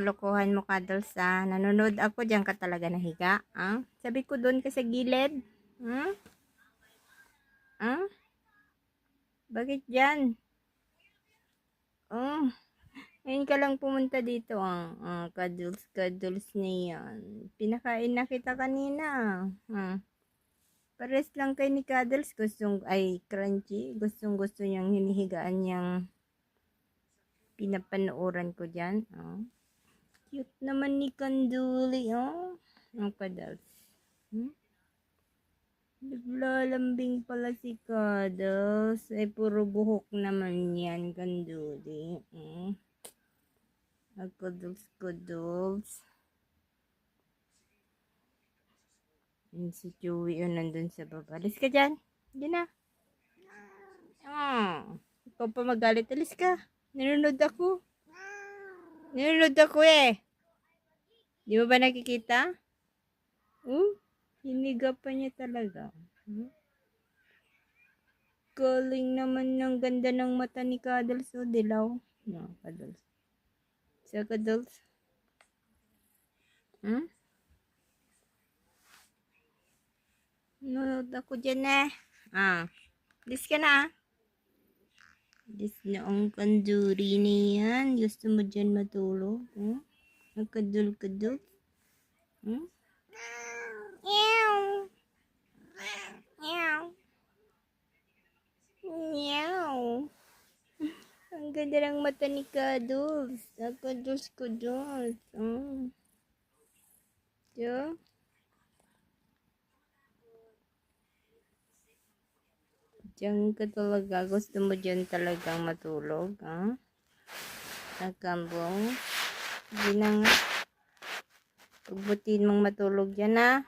kalokohan mo, Cuddles, ah. Nanonood ako, diyan ka talaga nahiga, ah. Sabi ko doon ka sa gilid. Hmm? Ah? Bakit diyan? Oh, ngayon ka lang pumunta dito, ah. Ah, Cuddles, Cuddles na yan. Pinakain na kita kanina. Ah. Pares lang kay ni Cuddles, ay, Crunchy. Gustong gusto niyang hinihigaan niyang pinapanooran ko dyan. Oh. Cute naman ni Kanduli, oh. Ang Cuddles. Hmm? Naglalambing pala si Cuddles. Ay, puro buhok naman yan, Kanduli. Hmm? Cuddles, Cuddles. Yung si Chewie yun nandun sa baba. Alis ka dyan. Diyan na. Oh. Ikaw pa magalit. Alis ka. Nanonood ako. Nanonood ako eh. Di mo ba nakikita? Hiniga pa niya talaga. Galing naman ng ganda ng mata ni Cuddles. Oh, dilaw. No, Cuddles. So, Cuddles. Nanonood ako dyan eh. Ah. Alis ka na ah. Alis na ang Kanduri na yan. Gusto mo dyan matulog? Nakadul-kadul. Meow. Meow. Meow. Ang ganda ng mata ni Cuddles. Cuddles, Cuddles. Diyo? Diyan ka talaga. Gusto mo dyan talagang matulog, ha? Nagkambong. Hindi na nga. Pagbutin mong matulog dyan, ha?